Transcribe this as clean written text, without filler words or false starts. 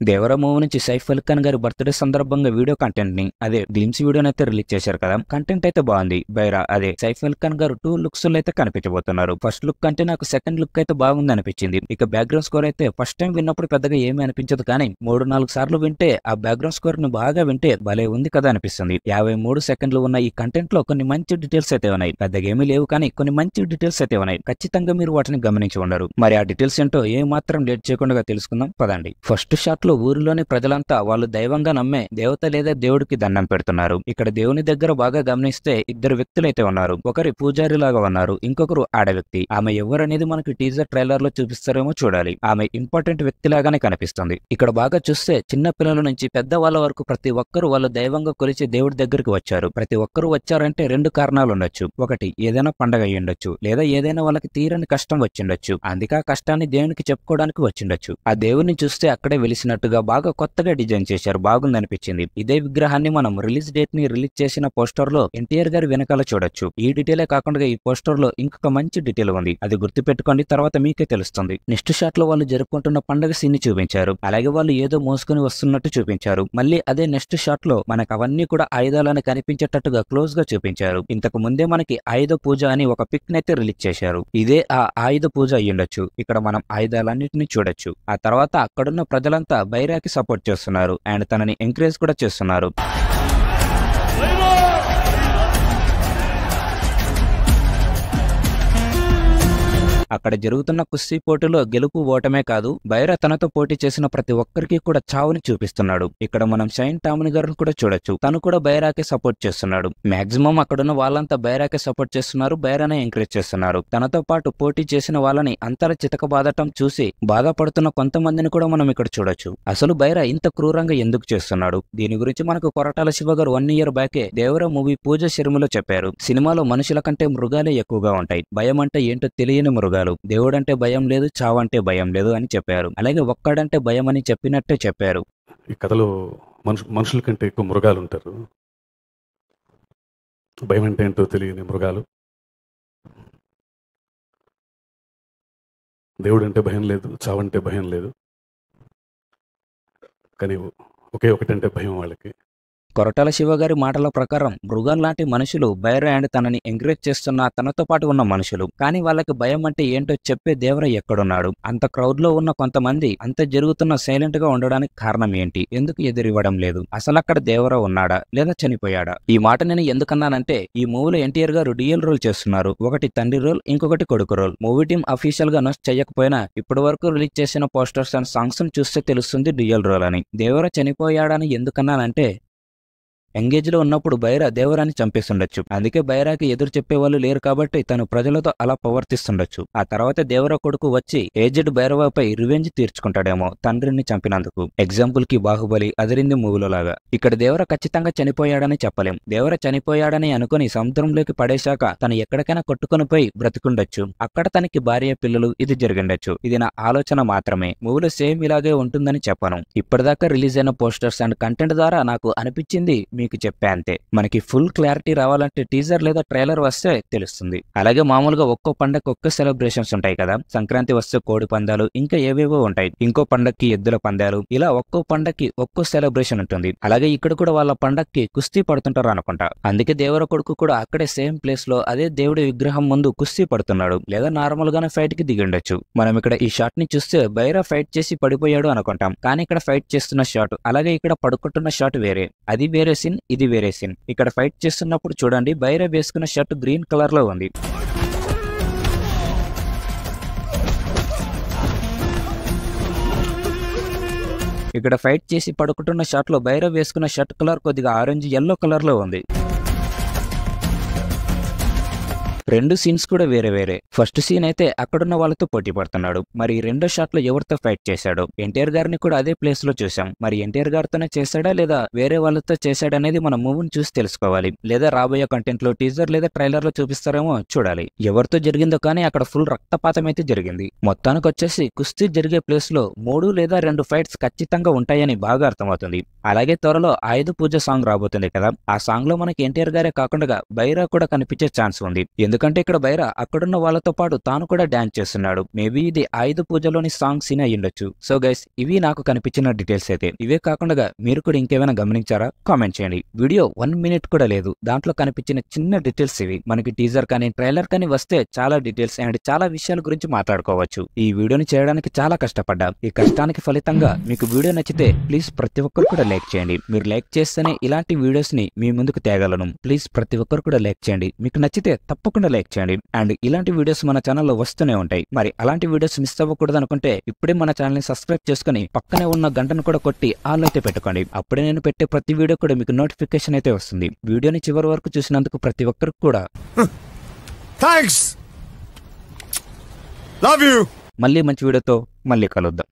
దేవర movie నుంచి సైఫ్ అలీ ఖాన్ గారి birthday సందర్భంగా వీడియో కంటెంట్ ని అదే గ్లిమ్స్ వీడియోని అయితే రిలీజ్ చేశారు కదా. కంటెంట్ అయితే బాగుంది. బైరా అదే సైఫ్ అలీ ఖాన్ గారు 2 లుక్స్ లో అయితే కనిపించబోతున్నారు. ఫస్ట్ లుక్ అంటే నాకు సెకండ్ లుక్ అయితే బాగుంది అనిపించింది. ఇక బ్యాక్గ్రౌండ్ స్కోర్ అయితే ఫస్ట్ టైం విన్నప్పుడు పెద్దగా ఏమీ అనిపించదు, కానీ 3-4 సార్లు వింటే ఆ బ్యాక్గ్రౌండ్ స్కోర్ ని బాగా వింటే భలే ఉంది కదా అనిపిస్తుంది. 53 సెకండ్లు ఉన్న ఈ కంటెంట్ లో కొన్ని మంచి డీటెయిల్స్ అయితే ఉన్నాయి. పెద్దగా ఏమీ లేవు, కానీ కొన్ని మంచి డీటెయిల్స్ అయితే ఉన్నాయి. ఖచ్చితంగా మీరు వాటిని గమనించి ఉండరు. మరి ఆ డీటెయిల్స్ ఏంటో ఏ మాత్రం లేట్ చేయకుండా తెలుసుకుందాం పదండి. ఫస్ట్ షాట్ లో ఊరిలోని ప్రజలంతా వాళ్ళు దైవంగా నమ్మే దేవత లేదా దేవుడికి దండం పెడుతున్నారు. ఇక్కడ దేవుని దగ్గర బాగా గమనిస్తే 2 వ్యక్తులైతే ఉన్నారు. ఒకరి పూజారి లాగా ఉన్నారు, ఇంకొకరు ఆడ వ్యక్తి. ఆమె ఎవరనేది మనకి టీజర్ ట్రైలర్ లో చూపిస్తారేమో చూడాలి. ఆమె ఇంపార్టెంట్ వ్యక్తి లాగానే కనిపిస్తుంది. ఇక్కడ బాగా చూస్తే చిన్న పిల్లల నుంచి పెద్ద వాళ్ళ వరకు ప్రతి ఒక్కరు వాళ్ళు దైవంగా కొలిచే దేవుడి దగ్గరికి వచ్చారు. ప్రతి ఒక్కరు వచ్చారంటే 2 కారణాలు ఉండొచ్చు. ఒకటి ఏదైనా పండగ అయ్యుండొచ్చు, లేదా ఏదైనా వాళ్ళకి తీరని కష్టం వచ్చిండొచ్చు. అందుకే ఆ కష్టాన్ని దేవునికి చెప్పుకోవడానికి వచ్చిండొచ్చు. ఆ దేవుడిని చూస్తే అక్కడే వెలిసినట్టుగా బాగా కొత్తగా డిజైన్ చేశారు. బాగుంది అనిపించింది. ఇదే విగ్రహాన్ని మనం రిలీజ్ డేట్ ని రిలీజ్ చేసిన పోస్టర్ లో ఎన్టీఆర్ గారి వెనకాల చూడొచ్చు. ఈ డీటెయిలే కాకుండా ఈ పోస్టర్ లో ఇంకొక మంచి డీటెయిల్ ఉంది. అది గుర్తు పెట్టుకోండి, తర్వాత మీకే తెలుస్తుంది. నెక్స్ట్ షాట్ లో వాళ్ళు జరుపుకుంటున్న పండుగ సీన్ ని చూపించారు. అలాగే వాళ్ళు ఏదో మోసుకుని వస్తున్నట్టు చూపించారు. మళ్ళీ అదే నెక్స్ట్ షాట్ లో మనకు అవన్నీ కూడా ఆయుధాలని కనిపించేటట్టుగా క్లోజ్ గా చూపించారు. ఇంతకు ముందే మనకి ఆయుధ పూజ అని ఒక పిక్ నైతే రిలీజ్ చేశారు. ఇదే ఆ ఆయుధ పూజ అయ్యుండొచ్చు. ఇక్కడ మనం ఆయుధాలన్నింటినీ చూడొచ్చు. ఆ తర్వాత అక్కడున్న ప్రజలంతా బైరాకి సపోర్ట్ చేస్తున్నారు అండ్ తనని ఎంకరేజ్ కూడా చేస్తున్నారు. అక్కడ జరుగుతున్న కుస్తీ పోటీలో గెలుపు ఓటమే కాదు, బైరా తనతో పోటీ చేసిన ప్రతి ఒక్కరికి కూడా చావుని చూపిస్తున్నాడు. ఇక్కడ మనం షైన్ టామిని గారిని కూడా చూడొచ్చు. తను కూడా బైరాకే సపోర్ట్ చేస్తున్నాడు. మాక్సిమం అక్కడున్న వాళ్ళంతా బైరాకే సపోర్ట్ చేస్తున్నారు, బైరానే ఎంకరేజ్ చేస్తున్నారు. తనతో పాటు పోటీ చేసిన వాళ్ళని అంతర చితకబాదటం చూసి బాధపడుతున్న కొంతమందిని కూడా మనం ఇక్కడ చూడొచ్చు. అసలు బైరా ఇంత క్రూరంగా ఎందుకు చేస్తున్నాడు? దీని గురించి మనకు కొరటాల శివ గారు 1 year బ్యాకే దేవర మూవీ పూజ శర్మలో చెప్పారు. సినిమాలో మనుషుల కంటే మృగాలే ఎక్కువగా ఉంటాయి. భయం అంటే ఏంటో తెలియని మృగాలు. దేవుడంటే భయం లేదు, చావంటే భయం లేదు అని చెప్పారు. అలాగే ఒక్కడంటే భయం అని చెప్పినట్టే చెప్పారు. ఈ కథలో మనుషుల కంటే ఎక్కువ మృగాలు ఉంటారు. భయం అంటే ఏంటో తెలియని మృగాలు. దేవుడంటే భయం లేదు, చావంటే భయం లేదు, కానీ ఒకే ఒకటంటే భయం వాళ్ళకి. కొరటాల శివ గారి మాటల ప్రకారం మృగం లాంటి మనుషులు బైరా అండ్ తనని ఎంకరేజ్ చేస్తున్న తనతో పాటు ఉన్న మనుషులు. కానీ వాళ్ళకి భయం అంటే ఏంటో చెప్పే దేవర ఎక్కడున్నాడు? అంత క్రౌడ్ లో ఉన్న కొంతమంది అంత జరుగుతున్న సైలెంట్ గా ఉండడానికి కారణం ఏంటి? ఎందుకు ఎదురివ్వడం లేదు? అసలు అక్కడ దేవర ఉన్నాడా లేదా చనిపోయాడా? ఈ మాట నేను ఎందుకన్నానంటే ఈ మూవీలో ఎన్టీఆర్ గారు డ్యూయల్ రోల్ చేస్తున్నారు. ఒకటి తండ్రి రోల్, ఇంకొకటి కొడుకు రోల్. మూవీ టీం అఫీషియల్ గా అనౌన్స్ చేయకపోయినా ఇప్పటి వరకు రిలీజ్ చేసిన పోస్టర్స్ అండ్ సాంగ్స్ చూస్తే తెలుస్తుంది డ్యూయల్ రోల్ అని. దేవర చనిపోయాడని ఎందుకన్నానంటే ఎంగేజ్ లో ఉన్నప్పుడు బైరా దేవరాన్ని చంపేస్తుండొచ్చు. అందుకే బైరాకి ఎదురు చెప్పేవాళ్ళు లేరు కాబట్టి తను ప్రజలతో అలా ప్రవర్తిస్తుండొచ్చు. ఆ తర్వాత దేవర కొడుకు వచ్చి ఏజెడ్ భైరవపై రివెంజ్ తీర్చుకుంటాడేమో తండ్రిని చంపినందుకు. ఎగ్జాంపుల్ కి బాహుబలి, అదిరింది మూవీలో లాగా. ఇక్కడ దేవర ఖచ్చితంగా చనిపోయాడని చెప్పలేం. దేవర చనిపోయాడని అనుకుని సముద్రంలోకి పడేశాక తను ఎక్కడికైనా కొట్టుకుని పోయి బ్రతికుండొచ్చు. అక్కడ తనకి భార్య పిల్లలు ఇది జరిగిండొచ్చు. ఇది నా ఆలోచన మాత్రమే. మూవీలో సేమ్ ఇలాగే ఉంటుందని చెప్పను. ఇప్పటిదాకా రిలీజ్ అయిన పోస్టర్స్ అండ్ కంటెంట్ ద్వారా నాకు అనిపించింది మీకు చెప్పే అంతే. మనకి ఫుల్ క్లారిటీ రావాలంటే టీజర్ లేదా ట్రైలర్ వస్తే తెలుస్తుంది. అలాగే మామూలుగా ఒక్కో పండగ ఒక్కో సెలబ్రేషన్స్ ఉంటాయి కదా. సంక్రాంతి వస్తే కోడి పందాలు, ఇంకా ఏవేవో ఉంటాయి. ఇంకో పండక్కి ఎద్దుల పందాలు, ఇలా ఒక్కో పండక్కి ఒక్కో సెలబ్రేషన్ ఉంటుంది. అలాగే ఇక్కడ కూడా వాళ్ళ పండక్కి కుస్తీ పడుతుంటారు అనుకుంటా. అందుకే దేవర కొడుకు కూడా అక్కడే సేమ్ ప్లేస్ లో అదే దేవుడి విగ్రహం ముందు కుస్తీ పడుతున్నాడు, లేదా నార్మల్ గానే ఫైట్ కి దిగిండొచ్చు. మనం ఇక్కడ ఈ షాట్ ని చూస్తే బైరా ఫైట్ చేసి పడిపోయాడు అనుకుంటాం, కానీ ఇక్కడ ఫైట్ చేస్తున్న షాట్, అలాగే ఇక్కడ పడుకుంటున్న షాట్ వేరే. అది వేరే సీన్, ఇది వేరే సీన్. ఇక్కడ ఫైట్ చేస్తున్నప్పుడు చూడండి బైరా వేసుకున్న షర్ట్ గ్రీన్ కలర్ లో ఉంది. ఇక్కడ ఫైట్ చేసి పడుకుంటున్న షాట్ లో బైరా వేసుకున్న షర్ట్ కలర్ కొద్దిగా ఆరెంజ్ ఎల్లో కలర్ లో ఉంది. 2 సీన్స్ కూడా వేరే వేరే. ఫస్ట్ సీన్ అయితే అక్కడున్న వాళ్ళతో పోటీ పడుతున్నాడు. మరి రెండో షాట్ లో ఎవరితో ఫైట్ చేశాడు? ఎన్టీఆర్ గారిని కూడా అదే ప్లేస్ లో చూసాం. మరి ఎన్టీఆర్ గారితోనే చేశాడా లేదా వేరే వాళ్ళతో చేశాడనేది మనం మూవీని చూసి తెలుసుకోవాలి. లేదా రాబోయే కంటెంట్ లో టీజర్ లేదా ట్రైలర్ లో చూపిస్తారేమో చూడాలి. ఎవరితో జరిగిందో కానీ అక్కడ ఫుల్ రక్తపాతం అయితే జరిగింది. మొత్తానికి వచ్చేసి కుస్తీ జరిగే ప్లేస్ లో 3 లేదా 2 ఫైట్స్ ఖచ్చితంగా ఉంటాయని బాగా అర్థమవుతుంది. అలాగే త్వరలో ఆయుధ పూజ సాంగ్ రాబోతుంది కదా. ఆ సాంగ్ లో మనకి ఎన్టీఆర్ గారే కాకుండా బైరా కూడా కనిపించే ఛాన్స్ ఉంది. ఎందుకంటే ఎందుకంటే ఇక్కడ బైరా అక్కడున్న వాళ్ళతో పాటు తాను కూడా డాన్స్ చేస్తున్నాడు. మేబీ ఇది ఆయుధ పూజలోని సాంగ్ సీన్ అయ్యుండొచ్చు. సో గైస్, ఇవి నాకు కనిపించిన డీటెయిల్స్ అయితే. ఇవే కాకుండా మీరు కూడా ఇంకేమైనా గమనించారా? కామెంట్ చేయండి. వీడియో 1 మినిట్ కూడా లేదు, దాంట్లో కనిపించిన చిన్న డీటెయిల్స్ ఇవి. మనకి టీజర్ కానీ ట్రైలర్ కానీ వస్తే చాలా డీటెయిల్స్ అండ్ చాలా విషయాల గురించి మాట్లాడుకోవచ్చు. ఈ వీడియోని చేయడానికి చాలా కష్టపడ్డా. ఈ కష్టానికి ఫలితంగా మీకు వీడియో నచ్చితే ప్లీజ్ ప్రతి ఒక్కరు కూడా లైక్ చేయండి. మీరు లైక్ చేస్తేనే ఇలాంటి వీడియోస్ ని మీ ముందుకు తేగలను. ప్లీజ్ ప్రతి ఒక్కరు కూడా లైక్ చేయండి. మీకు నచ్చితే తప్పకుండా లైక్ చేయండి. అండ్ ఇలాంటి వీడియోస్ మన ఛానల్లో వస్తూనే ఉంటాయి. మరి అలాంటి వీడియోస్ మిస్ అవ్వకూడదు అనుకుంటే ఇప్పుడే మన ఛానల్ ని సబ్స్క్రైబ్ చేసుకుని పక్కనే ఉన్న గంటను కూడా కొట్టి ఆల్ అయితే పెట్టుకోండి. అప్పుడే నేను పెట్టే ప్రతి వీడియో కూడా మీకు నోటిఫికేషన్ అయితే వస్తుంది. వీడియోని చివరి వరకు చూసినందుకు ప్రతి ఒక్కరికి కూడా థాంక్స్. Love you. మళ్ళీ మంచి వీడియోతో మళ్ళీ కలుద్దాం.